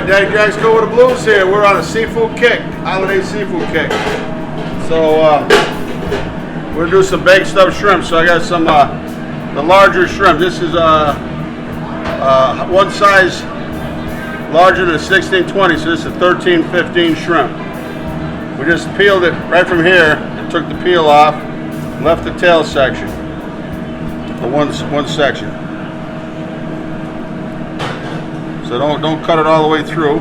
Daddy Jack's Go with the Blues here. We're on a seafood kick, holiday seafood kick. So we're gonna do some baked stuffed shrimp. So I got some the larger shrimp. This is one size larger than a 1620. So this is a 1315 shrimp. We just peeled it right from here and took the peel off, left the tail section, the one section. So don't cut it all the way through.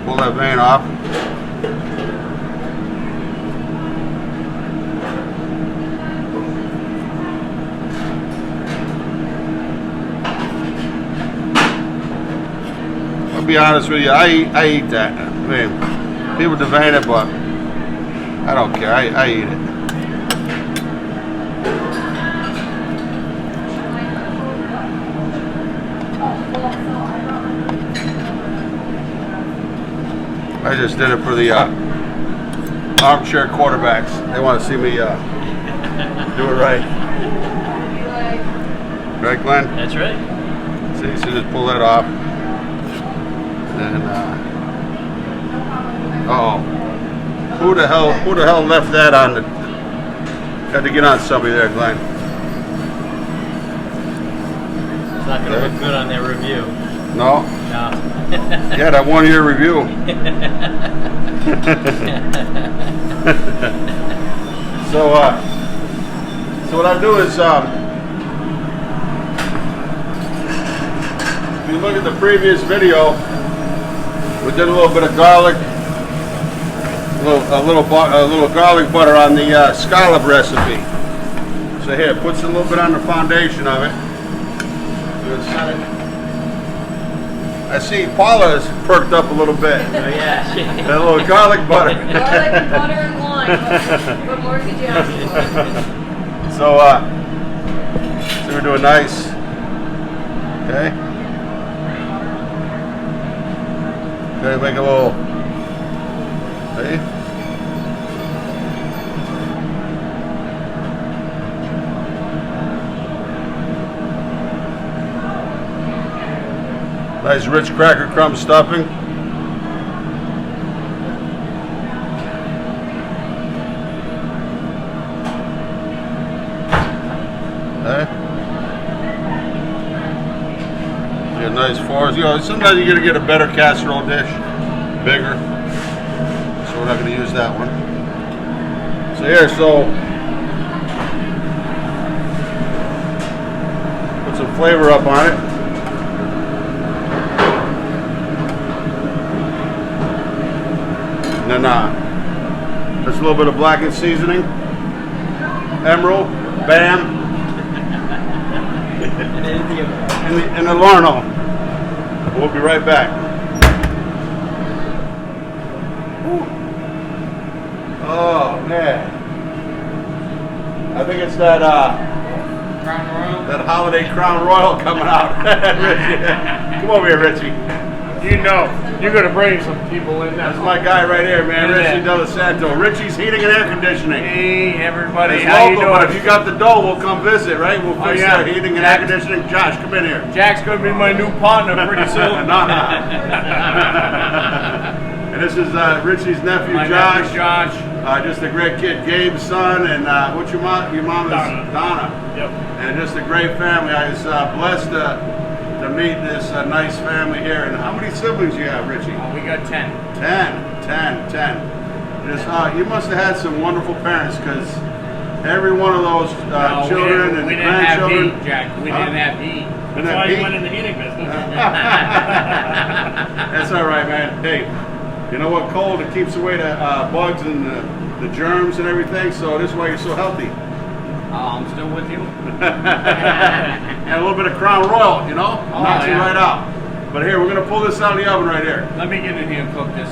Pull that vein off. I'll be honest with you, I eat that. I mean, people devein it, but I don't care. I eat it. I just did it for the armchair quarterbacks. They want to see me do it right. Right, Glenn? That's right. See, so just pull that off. And who the hell left that on the? Had to get on somebody there, Glenn. It's not going to look good on their review. No. No. Yeah, that 1 year review. So what I do is, if you look at the previous video, we did a little bit of garlic, a little garlic butter on the scallop recipe. So here, puts a little bit on the foundation of it. I see Paula has perked up a little bit. Oh yeah. That little garlic butter. Garlic, butter, and wine. What more could you ask for? So we're doing nice. Okay. Okay, make a little. See? Nice rich cracker crumb stuffing. Okay. Get nice fours. You know, sometimes you're gonna get a better casserole dish, bigger. So we're not gonna use that one. So here, put some flavor up on it. And then just a little bit of blackened seasoning, emerald, bam, and the Lorno. We'll be right back. Ooh. Oh man, I think it's that Crown Royal. that holiday Crown Royal coming out. Richie. Come over here, Richie. You know, you're going to bring some people in now. That's my guy right here, man, Richie Del Santo. Richie's Heating and Air Conditioning. Hey, everybody. It's How you local, doing? but if you got the dough, we'll come visit, right? We'll fix yeah. that heating and air conditioning. Josh, come in here. Jack's going to be my new partner pretty soon. No. And this is Richie's nephew, My Josh. nephew, Josh. Just a great kid, Gabe's son, and what's your mom? Your mom is Donna. Yep. And just a great family. I was blessed to meet this nice family here. And how many siblings you have, Richie? We got 10. 10. Just, you must have had some wonderful parents, because every one of those children and we didn't grandchildren. have heat, Jack. We didn't have heat. Didn't That's have why heat? you went in the heating business. That's all right, man. Hey, you know what? Cold, it keeps away the bugs and the germs and everything. So this is why you're so healthy. I'm still with you. And a little bit of Crown Royal, you know, knocks you yeah. right out. But here, we're gonna pull this out of the oven right here. Let me get in here and cook this.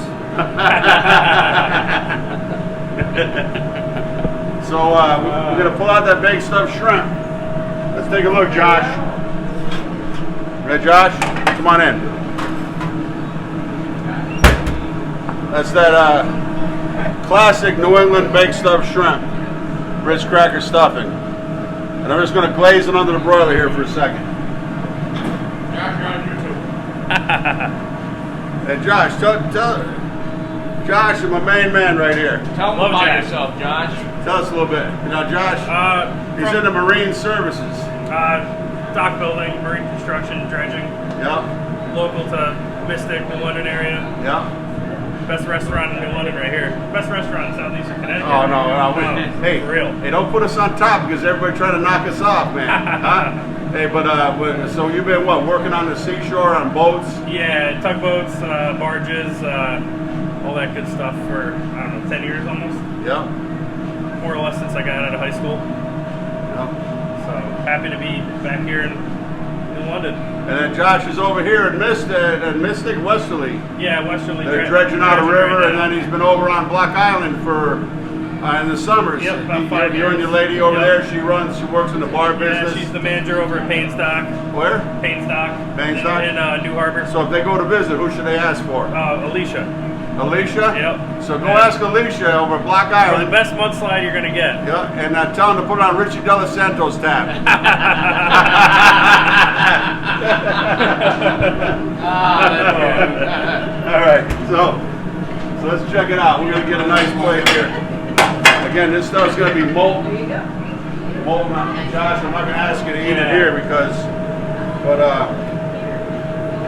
So we're gonna pull out that baked stuffed shrimp. Let's take a look, Josh. Ready, Josh? Come on in. That's that classic New England baked stuffed shrimp. Ritz cracker stuffing. And I'm just going to glaze it under the broiler here for a second. Josh, you're on your And Josh, Josh is my main man right here. Tell them Love about Josh. yourself, Josh. Tell us a little bit. You know, Josh, he's in the Marine Services. Dock building, marine construction, dredging, Yeah, local to Mystic, New London area. yeah. Best restaurant in New London right here. Best restaurant in Southeastern Connecticut. Oh no, hey, for real. Hey, don't put us on top because everybody trying to knock us off, man. Huh? Hey, but so you've been what? Working on the seashore on boats? Yeah, tugboats, barges, all that good stuff for, I don't know, 10 years almost. Yeah. More or less since I got out of high school. Yeah. So happy to be back here in London. And then Josh is over here in Mystic, Westerly. Yeah, Westerly. They're dredging out a river, right and now. then he's been over on Block Island for in the summers. Yep, about 5 You and your years. lady over Yep. there, she works in the bar Yeah, business. she's the manager over at Paynestock. Where? Paynestock. Paynestock? In New Harbor. So if they go to visit, who should they ask for? Alicia. Alicia? Yep. So go Yeah. ask Alicia over at Block For the Island. best mudslide you're gonna get. Yeah, and tell them to put on Richie De Los Santos tab. All right, so let's check it out. We're gonna get a nice plate here. Again, this stuff's gonna be molten. Molten. Josh, I'm not gonna ask you to eat it here but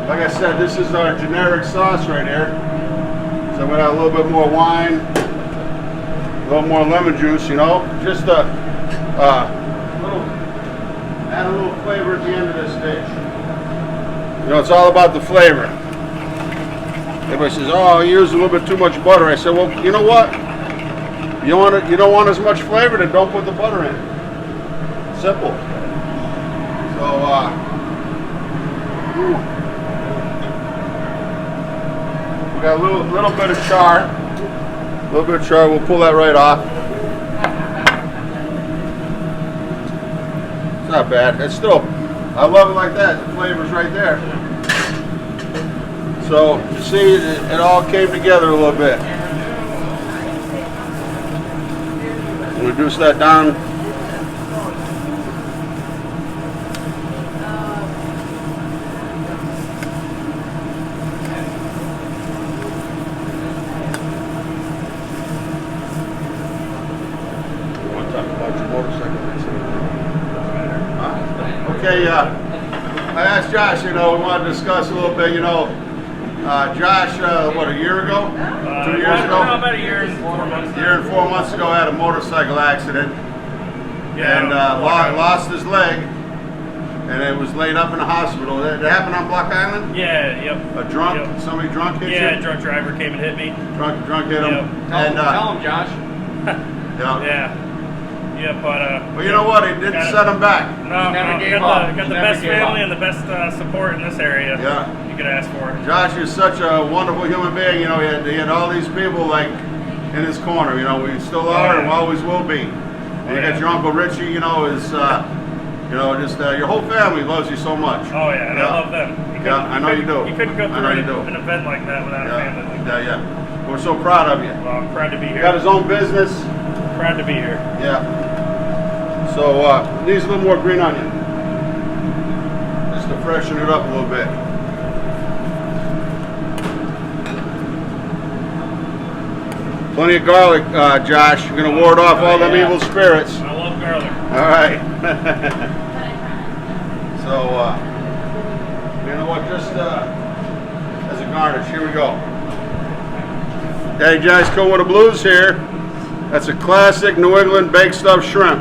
like I said, this is our generic sauce right here. So I'm gonna add a little bit more wine, a little more lemon juice, you know, just add a little flavor at the end of this dish. You know, it's all about the flavor. Everybody says, "Oh, you used a little bit too much butter." I said, "Well, you know what? You don't want as much flavor, then don't put the butter in. Simple." So, we got a little bit of char. A little bit of char. We'll pull that right off. It's not bad. It's still, I love it like that. The flavor's right there. So, you see, it all came together a little bit. Reduce that down. You want to talk about your motorcycle? Okay, I asked Josh, you know, we want to discuss a little bit, you know, Josh, what, a year ago? 2 years ago? No, about a year and 4 months. A year and 4 months ago, had a motorcycle accident and lost his leg, and it was laid up in the hospital. It happened on Block Island? Yeah, yep. A drunk, Yep. somebody drunk hit Yeah, you? a drunk driver came and hit me. Drunk hit him. Yep. And, Tell him, Josh. yeah. Yeah. Yeah, but Well, you know what? It didn't set him back. No, never gave got up. the Never best gave family up. and the best support in this area. Yeah. You could ask for. Josh is such a wonderful human being. You know, he had all these people like in his corner. You know, we still are and we always will be. And you got your Uncle Richie. You know, is just your whole family loves you so much. Oh yeah, and I love them. Yeah, I know you do. You couldn't go I know you do. through an event like that without a family like that. Yeah. We're so proud of you. Well, I'm proud to be He here. got his own business. Proud to be here. Yeah. So needs a little more green onion, just to freshen it up a little bit. Plenty of garlic, Josh. You're gonna ward off all them evil spirits. I love garlic. All right. So, you know what? Just as a garnish, here we go. Hey, Josh, come with the blues here. That's a classic New England baked stuffed shrimp.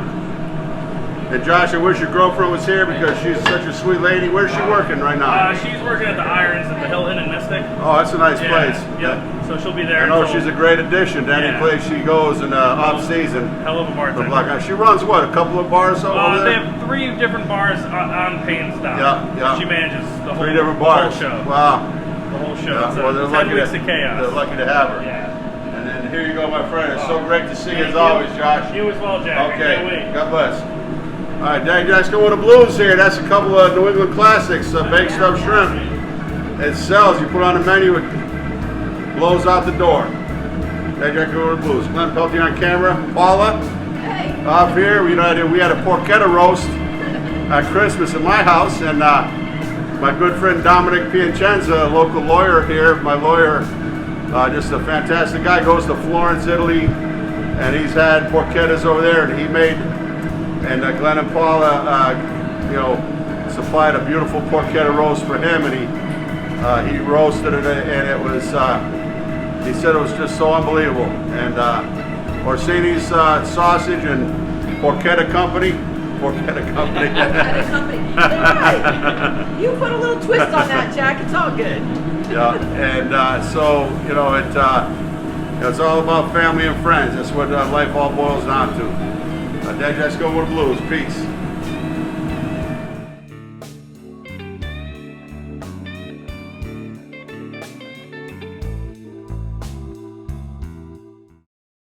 And Josh, I wish your girlfriend was here because she's such a sweet lady. Where's she working right now? She's working at the Irons at the Hilton in Mystic. Oh, that's a nice place. Yep. So she'll be there. I know until- she's a great addition to any Yeah. place she goes in off season. hell of a bartender. She runs what, a couple of bars over They there? have 3 different bars on Paynestock. Yeah. She manages the whole, 3 different bars. The whole show. Wow. The whole show. Yeah, It's well, they're 10 lucky weeks to, of chaos. They're lucky to have her. Yeah. And then here you go, my friend. It's so great to see you as Thank you. always, Josh. You as well, Jack. I can't Okay. wait. God bless. All right, Dad, Josh, go with the blues here. That's a couple of New England classics, baked stuffed shrimp. It sells. You put on the menu, it blows out the door. Dad, Jack, go with the blues. Glenn Peltier on camera. Paula, Hey. off here. We had a porchetta roast at Christmas at my house, and my good friend Dominic Piacenza, a local lawyer here, my lawyer, just a fantastic guy, goes to Florence, Italy, and he's had porchettas over there, and he made, and Glenn and Paula, you know, supplied a beautiful porchetta roast for him, and he roasted it, and it was, he said it was just so unbelievable. And Orsini's Sausage and Porchetta Company. At a company. Right. You put a little twist on that, Jack. It's all good. Yeah, and so, you know, it's all about family and friends. That's what life all boils down to. Dad, let's go with the blues. Peace.